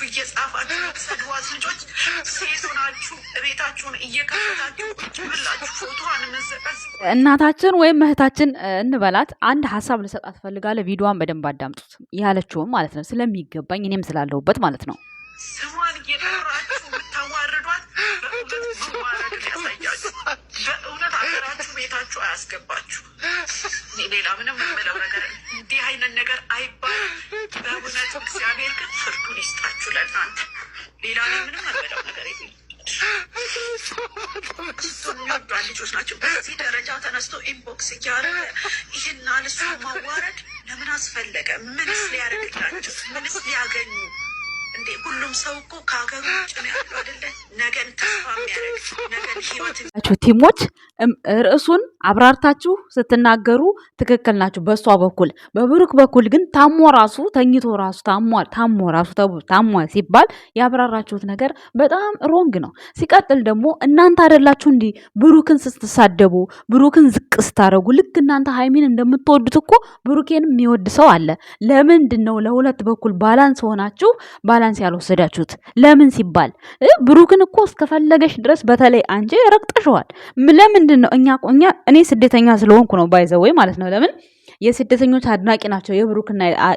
እየጻፋችሁ ሰድዋት ልጆች ሴት ሆናችሁ ቤታችሁን እየከፈታችሁ ብላችሁ ፎቶዋን መዘቀዝ እናታችን ወይም እህታችን እንበላት አንድ ሀሳብ ልሰጣት ፈልጋለሁ። ቪዲዮዋን በደንብ አዳምጡት ያለችውም ማለት ነው ስለሚገባኝ እኔም ስላለሁበት ማለት ነው። ስሟን እየጠራችሁ የምታዋርዷት በእውነት ማዋረድን ያሳያችሁ። በእውነት ሀገራችሁ ቤታችሁ አያስገባችሁ። ሌላ ምንም የምለው ነገር እንዲህ አይነት ነገር አይባልም። በእውነት እግዚአብሔር ግን ፍርዱን ይስጣችሁ ለእናንተ። ሌላ ምንም የምለው ነገር የለም። የሚወዷ ልጆች ናቸው። በዚህ ደረጃ ተነስቶ ኢንቦክስ እያደረገ ይህና ልሱ ማዋረድ ለምን አስፈለገ? ምንስ ሊያደርግላቸው? ምንስ ሊያገኙ? እንዴ ሁሉም ሰው እኮ ከሀገሩ ውጭ ነው ያለው አይደለ? ነገን ተስፋ የሚያደርግ ነገን ህይወት ቲሞች ርዕሱን አብራርታችሁ ስትናገሩ ትክክል ናችሁ በሷ በኩል። በብሩክ በኩል ግን ታሞ ራሱ ተኝቶ ራሱ ታሟል ሲባል ያብራራችሁት ነገር በጣም ሮንግ ነው። ሲቀጥል ደግሞ እናንተ አይደላችሁ እንዲህ ብሩክን ስትሳደቡ ብሩክን ዝቅ ስታደርጉ ልክ እናንተ ሃይሚን እንደምትወዱት እኮ ብሩኬን የሚወድ ሰው አለ። ለምንድን ነው ለሁለት በኩል ባላንስ ሆናችሁ ባላንስ ያልወሰዳችሁት? ለምን ሲባል ብሩክን እኮ እስከፈለገሽ ድረስ በተለይ አንቺ ረግጠሽዋል። ለምንድን ነው እኔ ስደተኛ ስለሆንኩ ነው ባይዘወይ ማለት ነው። ለምን የስደተኞች አድናቂ ናቸው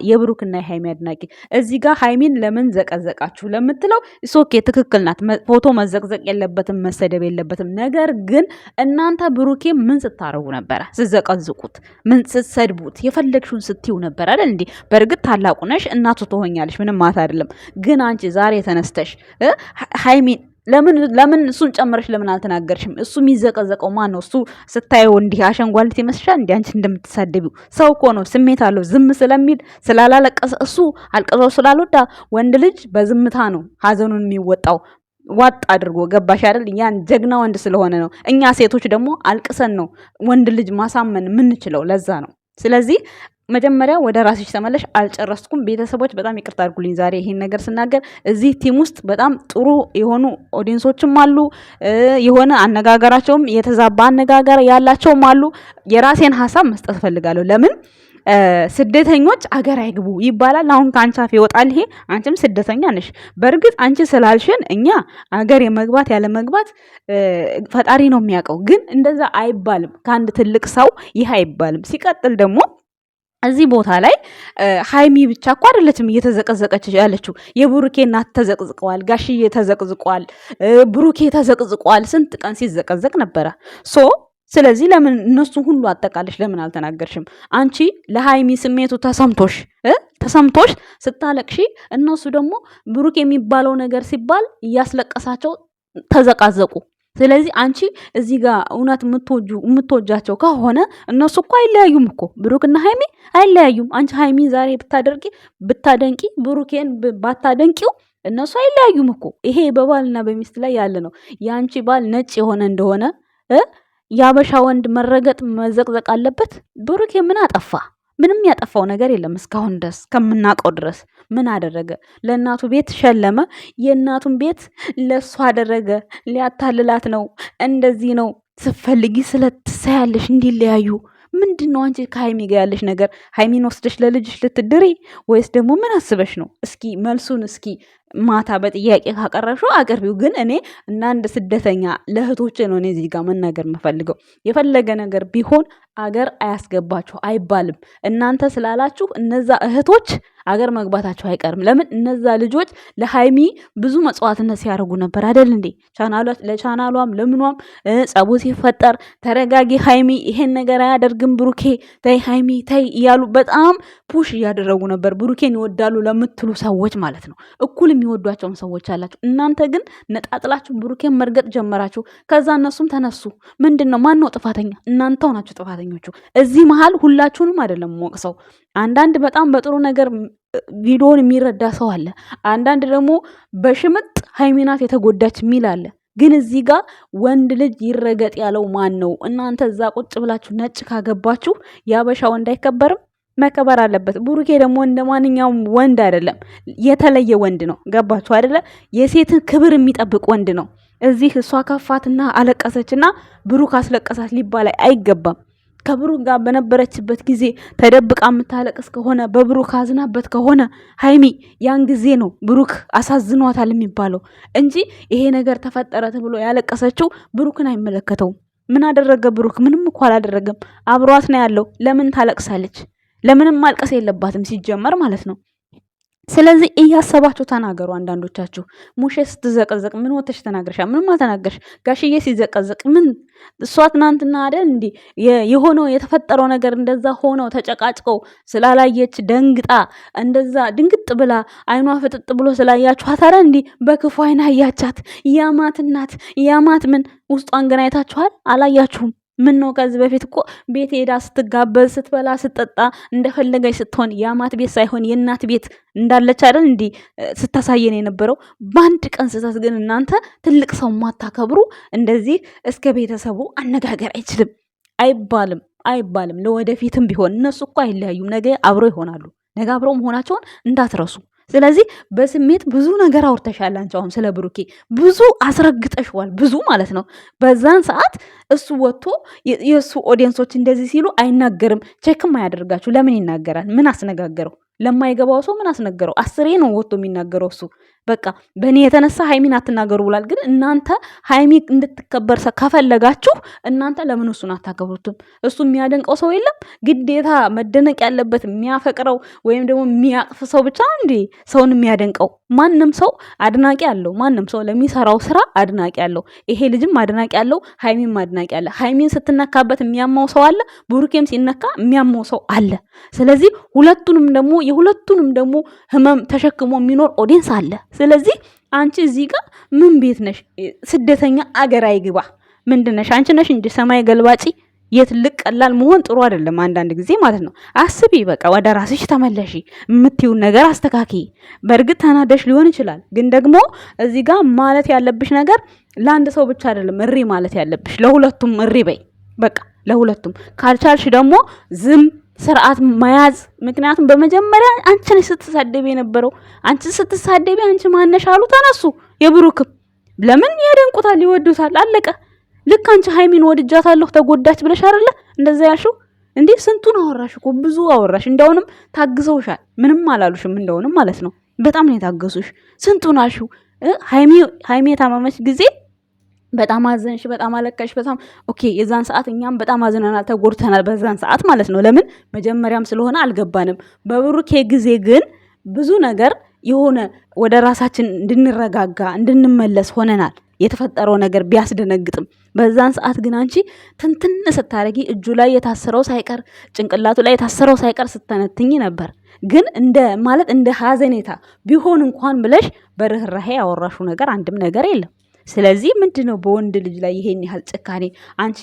የብሩክና የሃይሚ አድናቂ። እዚህ ጋር ሃይሚን ለምን ዘቀዘቃችሁ ለምትለው ሶኬ ትክክል ናት። ፎቶ መዘቅዘቅ የለበትም መሰደብ የለበትም። ነገር ግን እናንተ ብሩኬ ምን ስታረጉ ነበረ? ስዘቀዝቁት፣ ምን ስትሰድቡት፣ የፈለግሽውን ስትዩ ነበር አይደል እንዴ? በእርግጥ ታላቁ ነሽ እናቱ ትሆኛለሽ፣ ምንም ማለት አይደለም። ግን አንቺ ዛሬ ተነስተሽ ሃይሚን ለምን እሱን ጨምረሽ ለምን አልተናገርሽም? እሱ የሚዘቀዘቀው ማን ነው? እሱ ስታየው እንዲህ አሸንጓልት ይመስልሻል? እንዲህ አንቺ እንደምትሳደቢው ሰው እኮ ነው። ስሜት አለው። ዝም ስለሚል ስላላለቀሰ እሱ አልቀሰው ስላልወዳ ወንድ ልጅ በዝምታ ነው ሀዘኑን የሚወጣው ዋጥ አድርጎ። ገባሽ አይደል? ያን ጀግና ወንድ ስለሆነ ነው። እኛ ሴቶች ደግሞ አልቅሰን ነው ወንድ ልጅ ማሳመን የምንችለው። ለዛ ነው። ስለዚህ መጀመሪያ ወደ ራስሽ ተመለሽ። አልጨረስኩም። ቤተሰቦች በጣም ይቅርታ አድርጉልኝ ዛሬ ይሄን ነገር ስናገር። እዚህ ቲም ውስጥ በጣም ጥሩ የሆኑ ኦዲየንሶችም አሉ፣ የሆነ አነጋገራቸውም የተዛባ አነጋገር ያላቸውም አሉ። የራሴን ሀሳብ መስጠት ፈልጋለሁ። ለምን ስደተኞች አገር አይግቡ ይባላል? አሁን ከአንቺ አፍ ይወጣል ይሄ። አንቺም ስደተኛ ነሽ። በእርግጥ አንቺ ስላልሽን እኛ አገር የመግባት ያለ መግባት ፈጣሪ ነው የሚያውቀው። ግን እንደዛ አይባልም። ከአንድ ትልቅ ሰው ይህ አይባልም። ሲቀጥል ደግሞ እዚህ ቦታ ላይ ሃይሚ ብቻ እኮ አይደለችም እየተዘቀዘቀች ያለችው። የብሩኬ እናት ተዘቅዝቀዋል፣ ጋሽዬ ተዘቅዝቀዋል፣ ብሩኬ ተዘቅዝቀዋል። ስንት ቀን ሲዘቀዘቅ ነበረ። ስለዚህ ለምን እነሱ ሁሉ አጠቃለሽ ለምን አልተናገርሽም? አንቺ ለሃይሚ ስሜቱ ተሰምቶሽ ስታለቅሺ፣ እነሱ ደግሞ ብሩክ የሚባለው ነገር ሲባል እያስለቀሳቸው ተዘቃዘቁ። ስለዚህ አንቺ እዚህ ጋር እውነት የምትወጃቸው ከሆነ እነሱ እኮ አይለያዩም እኮ ብሩክና ሃይሚ አይለያዩም። አንቺ ሃይሚ ዛሬ ብታደንቂ ብሩኬን ባታደንቂው እነሱ አይለያዩም እኮ። ይሄ በባልና በሚስት ላይ ያለ ነው። የአንቺ ባል ነጭ የሆነ እንደሆነ የአበሻ ወንድ መረገጥ መዘቅዘቅ አለበት? ብሩኬ ምን አጠፋ? ምንም ያጠፋው ነገር የለም። እስካሁን ድረስ ከምናውቀው ድረስ ምን አደረገ? ለእናቱ ቤት ሸለመ፣ የእናቱን ቤት ለሱ አደረገ። ሊያታልላት ነው። እንደዚህ ነው ስትፈልጊ ስለትሳያለሽ እንዲለያዩ። ምንድን ነው አንቺ ከሃይሚ ጋር ያለሽ ነገር? ሃይሚን ወስደሽ ለልጅሽ ልትድሪ ወይስ ደግሞ ምን አስበሽ ነው? እስኪ መልሱን ማታ በጥያቄ ካቀረብሽው አቅርቢው። ግን እኔ እና አንድ ስደተኛ ለእህቶቼ ነው እኔ እዚህ ጋር መናገር የምፈልገው። የፈለገ ነገር ቢሆን አገር አያስገባችሁ አይባልም። እናንተ ስላላችሁ እነዛ እህቶች አገር መግባታቸው አይቀርም። ለምን እነዛ ልጆች ለሃይሚ ብዙ መጽዋዕትነት ሲያደርጉ ነበር አይደል እንዴ? ለቻናሏም ለምኗም ጸቡ ሲፈጠር ተረጋጊ ሃይሚ፣ ይሄን ነገር አያደርግም ብሩኬ፣ ተይ ሃይሚ ተይ እያሉ በጣም ፑሽ እያደረጉ ነበር። ብሩኬን ይወዳሉ ለምትሉ ሰዎች ማለት ነው። እኩል የሚወዷቸውን ሰዎች አላችሁ። እናንተ ግን ነጣጥላችሁ ብሩኬን መርገጥ ጀመራችሁ። ከዛ እነሱም ተነሱ። ምንድን ነው ማን ነው ጥፋተኛ? እናንተው ናችሁ ጥፋተኞቹ። እዚህ መሀል ሁላችሁንም አይደለም ሞቅሰው። አንዳንድ በጣም በጥሩ ነገር ቪዲዮን የሚረዳ ሰው አለ። አንዳንድ ደግሞ በሽምጥ ሃይሚናት የተጎዳች የሚል አለ። ግን እዚህ ጋር ወንድ ልጅ ይረገጥ ያለው ማን ነው? እናንተ እዛ ቁጭ ብላችሁ ነጭ ካገባችሁ የአበሻ ወንድ አይከበርም? መከበር አለበት። ብሩኬ ደግሞ እንደ ማንኛውም ወንድ አይደለም፣ የተለየ ወንድ ነው። ገባችሁ አይደለ? የሴትን ክብር የሚጠብቅ ወንድ ነው። እዚህ እሷ ከፋትና አለቀሰችና ብሩክ አስለቀሳት ሊባል አይገባም። ከብሩክ ጋር በነበረችበት ጊዜ ተደብቃ የምታለቅስ ከሆነ በብሩክ አዝናበት ከሆነ ሃይሚ ያን ጊዜ ነው ብሩክ አሳዝኗታል የሚባለው እንጂ ይሄ ነገር ተፈጠረ ተብሎ ያለቀሰችው ብሩክን አይመለከተውም። ምን አደረገ ብሩክ? ምንም እኮ አላደረገም። አብሯት ነው ያለው። ለምን ታለቅሳለች? ለምንም ማልቀስ የለባትም ሲጀመር ማለት ነው። ስለዚህ እያሰባችሁ ተናገሩ። አንዳንዶቻችሁ ሙሼ ስትዘቀዘቅ ምን ወተሽ ተናገርሻ? ምንም አልተናገርሽ። ጋሽዬ ሲዘቀዘቅ ምን እሷ ትናንትና አይደል እንዲ የሆነው የተፈጠረው ነገር እንደዛ ሆነው ተጨቃጭቀው ስላላየች ደንግጣ እንደዛ ድንግጥ ብላ አይኗ ፍጥጥ ብሎ ስላያችኋት አይደል እንዲ በክፉ አይና ያያቻት ያማት እናት ያማት ምን ውስጧን ገና አይታችኋል? አላያችሁም? ምን ነው ከዚህ በፊት እኮ ቤት ሄዳ ስትጋበዝ ስትበላ ስትጠጣ እንደፈለገች ስትሆን የአማት ቤት ሳይሆን የእናት ቤት እንዳለች አይደል እንዲ ስታሳየን የነበረው። በአንድ ቀን ስህተት ግን እናንተ ትልቅ ሰው ማታከብሩ እንደዚህ እስከ ቤተሰቡ አነጋገር አይችልም አይባልም። ለወደፊትም ቢሆን እነሱ እኮ አይለያዩም። ነገ አብሮ ይሆናሉ። ነገ አብረው መሆናቸውን እንዳትረሱ። ስለዚህ በስሜት ብዙ ነገር አውርተሻል። አንቺ አሁን ስለ ብሩኬ ብዙ አስረግጠሽዋል። ብዙ ማለት ነው። በዛን ሰዓት እሱ ወጥቶ የእሱ ኦዲየንሶች እንደዚህ ሲሉ አይናገርም። ቼክም አያደርጋችሁ። ለምን ይናገራል? ምን አስነጋገረው? ለማይገባው ሰው ምን አስነገረው? 10 ነው ወጥቶ የሚናገረው እሱ። በቃ በእኔ የተነሳ ሃይሚን አትናገሩ ብሏል። ግን እናንተ ሃይሚ እንድትከበር ከፈለጋችሁ እናንተ ለምን እሱን አታከብሩትም? እሱ የሚያደንቀው ሰው የለም? ግዴታ መደነቅ ያለበት የሚያፈቅረው ወይም ደግሞ የሚያቅፍ ሰው ብቻ እንዴ ሰውን የሚያደንቀው? ማንም ሰው አድናቂ አለው። ማንም ሰው ለሚሰራው ስራ አድናቂ አለው። ይሄ ልጅም አድናቂ አለው፣ ሃይሚም አድናቂ አለ። ሃይሚን ስትነካበት የሚያማው ሰው አለ፣ ብሩኬም ሲነካ የሚያማው ሰው አለ። ስለዚህ የሁለቱንም ደግሞ ህመም ተሸክሞ የሚኖር ኦዲየንስ አለ። ስለዚህ አንቺ እዚህ ጋር ምን ቤት ነሽ? ስደተኛ አገር አይግባ ምንድነሽ? አንቺ ነሽ እንጂ ሰማይ ገልባጪ። የትልቅ ቀላል መሆን ጥሩ አይደለም። አንዳንድ ጊዜ ማለት ነው። አስቢ፣ በቃ ወደ ራስሽ ተመለሺ። የምትይውን ነገር አስተካኪ። በእርግጥ ተናደሽ ሊሆን ይችላል፣ ግን ደግሞ እዚህ ጋር ማለት ያለብሽ ነገር ለአንድ ሰው ብቻ አይደለም እሪ ማለት ያለብሽ፣ ለሁለቱም እሪ በይ። በቃ ለሁለቱም። ካልቻልሽ ደግሞ ዝም ስርዓት መያዝ። ምክንያቱም በመጀመሪያ አንቺ ነሽ ስትሳደቢ የነበረው። አንቺ ስትሳደቢ አንቺ ማነሽ አሉ ተነሱ። የብሩክም ለምን ያደንቁታል፣ ይወዱታል። አለቀ። ልክ አንቺ ሃይሚን ወድጃታለሁ ተጎዳች ብለሽ አይደለ እንደዛ ያልሽው እንዴ? ስንቱን አወራሽ እኮ ብዙ አወራሽ። እንደውንም ታግዘውሻል። ምንም አላሉሽም። እንደውንም ማለት ነው በጣም ነው የታገሱሽ። ስንቱን አልሽው። ሃይሚ የታመመች ጊዜ በጣም አዘንሽ፣ በጣም አለቀሽ፣ በጣም ኦኬ። የዛን ሰዓት እኛም በጣም አዝነናል፣ ተጎድተናል በዛን ሰዓት ማለት ነው። ለምን መጀመሪያም ስለሆነ አልገባንም። በብሩኬ ጊዜ ግን ብዙ ነገር የሆነ ወደ ራሳችን እንድንረጋጋ እንድንመለስ ሆነናል። የተፈጠረው ነገር ቢያስደነግጥም በዛን ሰዓት ግን አንቺ ትንትን ስታረጊ እጁ ላይ የታሰረው ሳይቀር ጭንቅላቱ ላይ የታሰረው ሳይቀር ስተነትኝ ነበር። ግን እንደ ሀዘኔታ ቢሆን እንኳን ብለሽ በርህራሄ ያወራሹ ነገር አንድም ነገር የለም። ስለዚህ ምንድነው በወንድ ልጅ ላይ ይሄን ያህል ጭካኔ? አንቺ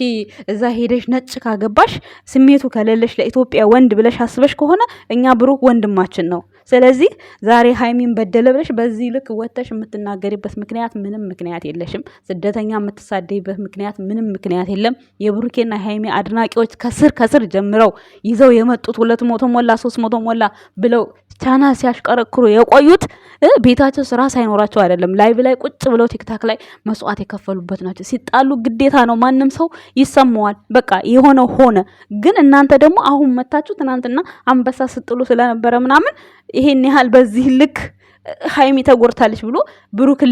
እዛ ሄደሽ ነጭ ካገባሽ ስሜቱ ከሌለሽ ለኢትዮጵያ ወንድ ብለሽ አስበሽ ከሆነ እኛ ብሩክ ወንድማችን ነው። ስለዚህ ዛሬ ሃይሚን በደለ ብለሽ በዚህ ልክ ወተሽ የምትናገሪበት ምክንያት ምንም ምክንያት የለሽም። ስደተኛ የምትሳደይበት ምክንያት ምንም ምክንያት የለም። የብሩኬና ሃይሚ አድናቂዎች ከስር ጀምረው ይዘው የመጡት 200 ሞላ 300 ሞላ ብለው ቻናል ሲያሽቀረክሩ የቆዩት ቤታቸው ስራ ሳይኖራቸው አይደለም። ላይቭ ላይ ቁጭ ብለው ቲክታክ ላይ መስዋዕት የከፈሉበት ናቸው። ሲጣሉ ግዴታ ነው፣ ማንም ሰው ይሰማዋል። በቃ የሆነው ሆነ። ግን እናንተ ደግሞ አሁን መታችሁ ትናንትና አንበሳ ስጥሉ ስለነበረ ምናምን ይሄን ያህል በዚህ ልክ ሃይሚ ተጎርታለች ብሎ ብሩክን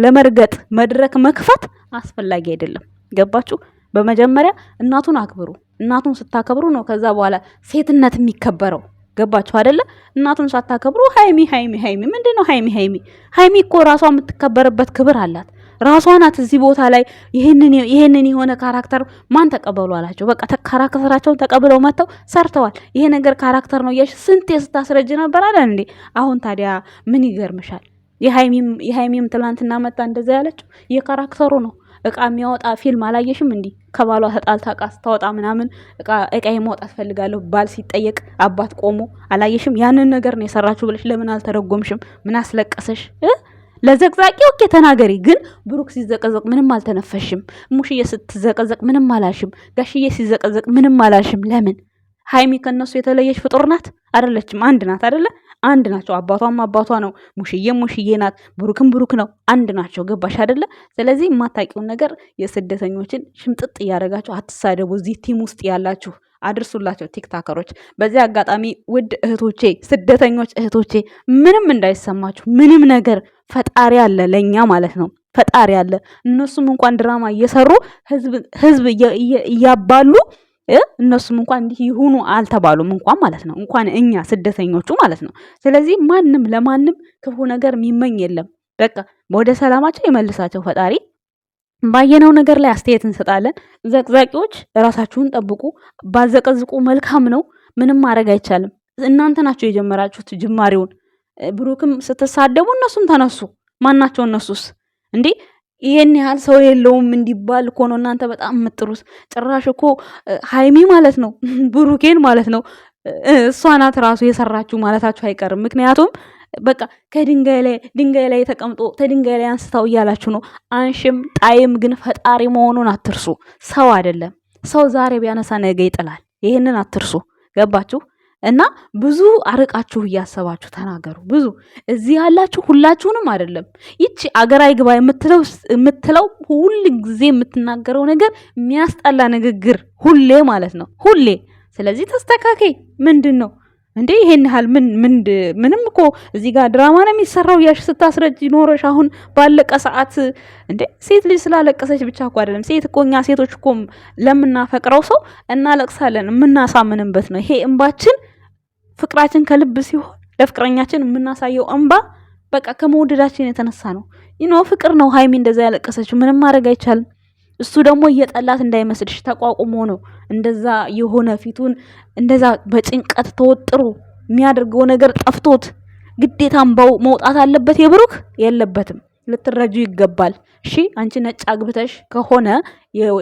ለመርገጥ መድረክ መክፈት አስፈላጊ አይደለም። ገባችሁ? በመጀመሪያ እናቱን አክብሩ። እናቱን ስታከብሩ ነው ከዛ በኋላ ሴትነት የሚከበረው። ገባችሁ አይደለ? እናቱን ሳታከብሩ ሃይሚ ምንድነው? ሃይሚ እኮ ራሷ የምትከበርበት ክብር አላት። ራሷ ናት እዚህ ቦታ ላይ ይሄንን የሆነ ካራክተር ማን ተቀበሉ አላቸው። በቃ ካራክተራቸውን ተቀብለው መጥተው ሰርተዋል። ይሄ ነገር ካራክተር ነው እያልሽ ስንት ስታስረጅ ነበር አይደል እንዴ? አሁን ታዲያ ምን ይገርምሻል? የሃይሚም ትላንትና መጣ እንደዛ ያለችው የካራክተሩ ነው። እቃ የሚያወጣ ፊልም አላየሽም እንዴ? ከባሏ ተጣልታ እቃ ስታወጣ ምናምን እቃ የማውጣት ፈልጋለሁ ባል ሲጠየቅ አባት ቆሞ አላየሽም? ያንን ነገር ነው የሰራችሁ ብለሽ ለምን አልተረጎምሽም? ምን አስለቀሰሽ? ለዘቅዛቂ ኦኬ ተናገሪ። ግን ብሩክ ሲዘቀዘቅ ምንም አልተነፈሽም። ሙሽዬ ስትዘቀዘቅ ምንም አላሽም። ጋሽዬ ሲዘቀዘቅ ምንም አላሽም። ለምን? ሃይሚ ከነሱ የተለየች ፍጡር ናት አይደለችም? አንድ ናት አይደለ? አንድ ናቸው። አባቷም አባቷ ነው፣ ሙሽዬም ሙሽዬ ናት፣ ብሩክም ብሩክ ነው። አንድ ናቸው። ገባሽ አይደለ? ስለዚህ የማታውቂውን ነገር የስደተኞችን ሽምጥጥ እያደረጋችሁ አትሳደቡ። እዚህ ቲም ውስጥ ያላችሁ አድርሱላቸው ቲክታከሮች። በዚህ አጋጣሚ ውድ እህቶቼ፣ ስደተኞች እህቶቼ ምንም እንዳይሰማችሁ፣ ምንም ነገር ፈጣሪ አለ ለኛ ማለት ነው። ፈጣሪ አለ። እነሱም እንኳን ድራማ እየሰሩ ህዝብ እያባሉ እነሱም እንኳን እንዲህ ይሁኑ አልተባሉም እንኳን ማለት ነው። እንኳን እኛ ስደተኞቹ ማለት ነው። ስለዚህ ማንም ለማንም ክፉ ነገር የሚመኝ የለም። በቃ ወደ ሰላማቸው የመልሳቸው ፈጣሪ። ባየነው ነገር ላይ አስተያየት እንሰጣለን። ዘቅዛቂዎች ራሳችሁን ጠብቁ። ባዘቀዝቁ መልካም ነው። ምንም ማድረግ አይቻልም። እናንተ ናችሁ የጀመራችሁት ጅማሬውን። ብሩክም ስትሳደቡ እነሱም ተነሱ። ማናቸው እነሱስ እንዴ? ይሄን ያህል ሰው የለውም እንዲባል እኮ ነው እናንተ በጣም የምጥሩት። ጭራሽ እኮ ሃይሚ ማለት ነው ብሩኬን ማለት ነው እሷ ናት ራሱ የሰራችሁ ማለታችሁ አይቀርም። ምክንያቱም በቃ ድንጋይ ላይ ተቀምጦ ከድንጋይ ላይ አንስታው እያላችሁ ነው። አንሽም ጣይም ግን ፈጣሪ መሆኑን አትርሱ። ሰው አይደለም። ሰው ዛሬ ቢያነሳ ነገ ይጥላል። ይሄንን አትርሱ። ገባችሁ? እና ብዙ አርቃችሁ እያሰባችሁ ተናገሩ። ብዙ እዚህ ያላችሁ ሁላችሁንም አይደለም። ይቺ አገር አይግባ የምትለው ሁሉ ጊዜ የምትናገረው ነገር የሚያስጠላ ንግግር ሁሌ ማለት ነው። ሁሌ። ስለዚህ ተስተካከይ። ምንድን ነው እንዴ? ይሄን ያህል ምንም እኮ እዚህ ጋር ድራማ ነው የሚሰራው ያሽ ስታስረጅ ኖረሽ አሁን ባለቀ ሰዓት እንዴ? ሴት ልጅ ስላለቀሰች ብቻ እኮ አይደለም። ሴት እኮ እኛ ሴቶች እኮ ለምናፈቅረው ሰው እናለቅሳለን። የምናሳምንበት ነው ይሄ እንባችን። ፍቅራችን ከልብ ሲሆን ለፍቅረኛችን የምናሳየው እንባ በቃ ከመውደዳችን የተነሳ ነው። ፍቅር ነው ሃይሚ እንደዛ ያለቀሰችው። ምንም ማድረግ አይቻልም። እሱ ደግሞ እየጠላት እንዳይመስልሽ ተቋቁሞ ነው እንደዛ የሆነ ፊቱን እንደዛ በጭንቀት ተወጥሮ የሚያደርገው ነገር ጠፍቶት ግዴታ እንባው መውጣት አለበት። የብሩክ የለበትም። ልትረጁ ይገባል። እሺ አንቺ ነጭ አግብተሽ ከሆነ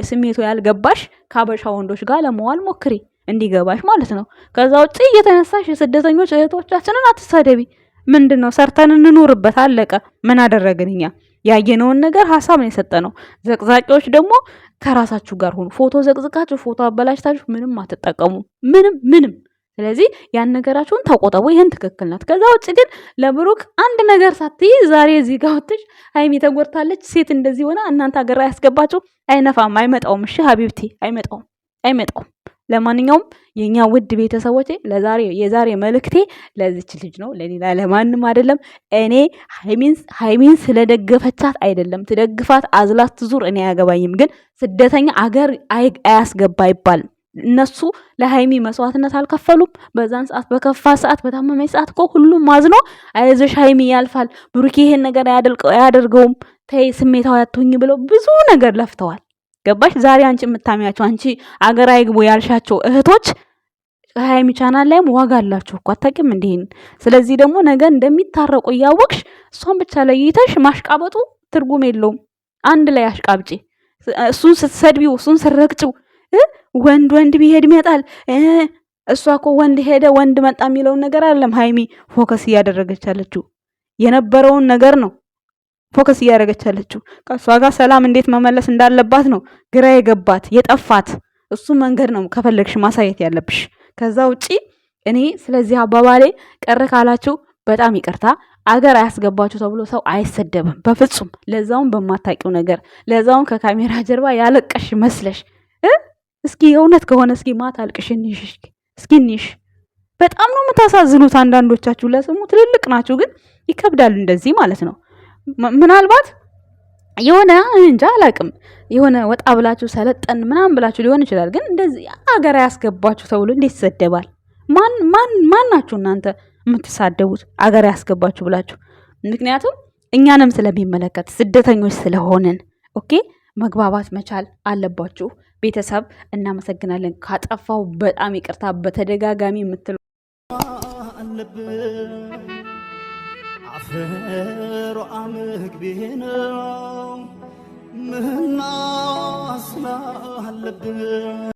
ስሜቱ ያልገባሽ ከአበሻ ወንዶች ጋር ለመዋል ሞክሪ፣ እንዲገባሽ ማለት ነው። ከዛ ውጪ እየተነሳሽ የስደተኞች እህቶቻችንን አትሳደቢ። ምንድነው? ሰርተን እንኑርበት። አለቀ። ምን አደረግን እኛ? ያየነውን ነገር ሐሳብ ነው የሰጠነው። ዘቅዛቂዎች ደግሞ ከራሳችሁ ጋር ሆኑ። ፎቶ ዘቅዝቃችሁ ፎቶ አበላሽታችሁ ምንም አትጠቀሙ። ምንም። ስለዚህ ያን ነገራችሁን ተቆጠቡ። ይሄን ትክክል ናት። ከዛ ውጪ ግን ለብሩክ አንድ ነገር ሳትይ ዛሬ እዚህ ጋር ወጥሽ ሃይሚ ተጎድታለች፣ ሴት እንደዚህ ሆና እናንተ ሀገር ያስገባችሁ አይነፋም፣ አይመጣውም። እሺ ሀቢብቲ አይመጣውም። ለማንኛውም የኛ ውድ ቤተሰቦቼ የዛሬ መልእክቴ ለዚች ልጅ ነው፣ ለሌላ ለማንም አይደለም። እኔ ሃይሚን ስለደገፈቻት አይደለም፣ ትደግፋት አዝላት ትዙር፣ እኔ አያገባኝም። ግን ስደተኛ አገር አያስገባ ይባል። እነሱ ለሃይሚ መስዋዕትነት አልከፈሉም። በዛን ሰዓት በከፋ ሰዓት በታመመኝ ሰዓት እኮ ሁሉም ማዝኖ አይዞሽ ሃይሚ ያልፋል፣ ብሩኬ ይሄን ነገር አያደርገውም፣ ተይ ስሜታዊ አትሁኝ ብለው ብዙ ነገር ለፍተዋል። ገባሽ? ዛሬ አንቺ የምታሚያቸው አንቺ አገር አይግቡ ያልሻቸው እህቶች ሃይሚ ቻናል ላይም ዋጋ አላችሁ እኮ አታውቂም እንዴ? ስለዚህ ደግሞ ነገ እንደሚታረቁ እያወቅሽ እሷን ብቻ ለይተሽ ማሽቃበጡ ትርጉም የለውም። አንድ ላይ አሽቃብጪ። እሱን ስትሰድቢው፣ እሱን ስትረግጪው ወንድ ቢሄድ ይመጣል። እሷ እኮ ወንድ ሄደ ወንድ መጣ የሚለውን ነገር አይደለም ሃይሚ ፎከስ እያደረገች ያለችው፣ የነበረውን ነገር ነው ፎከስ እያደረገች ያለችው። ከሷ ጋር ሰላም እንዴት መመለስ እንዳለባት ነው ግራ የገባት የጠፋት። እሱ መንገድ ነው ከፈለግሽ ማሳየት ያለብሽ። ከዛ ውጪ እኔ ስለዚህ አባባሌ ቀረ ካላችሁ በጣም ይቅርታ። አገር አያስገባችሁ ተብሎ ሰው አይሰደብም በፍጹም። ለዛውም በማታውቂው ነገር፣ ለዛውም ከካሜራ ጀርባ ያለቀሽ መስለሽ። እስኪ የእውነት ከሆነ እስኪ ማታ አልቅሽንሽ እስኪ እንሽ። በጣም ነው የምታሳዝኑት አንዳንዶቻችሁ። ለስሙ ትልልቅ ናችሁ፣ ግን ይከብዳል እንደዚህ ማለት ነው። ምናልባት የሆነ እንጃ አላቅም የሆነ ወጣ ብላችሁ ሰለጠን ምናምን ብላችሁ ሊሆን ይችላል። ግን እንደዚህ አገር ያስገባችሁ ተብሎ እንዴት ይሰደባል? ማን ናችሁ እናንተ የምትሳደቡት አገር ያስገባችሁ ብላችሁ? ምክንያቱም እኛንም ስለሚመለከት ስደተኞች ስለሆንን ኦኬ፣ መግባባት መቻል አለባችሁ። ቤተሰብ እናመሰግናለን። ካጠፋው በጣም ይቅርታ። በተደጋጋሚ የምትለው አፈር አምግቤ ነው ምናስና አለብን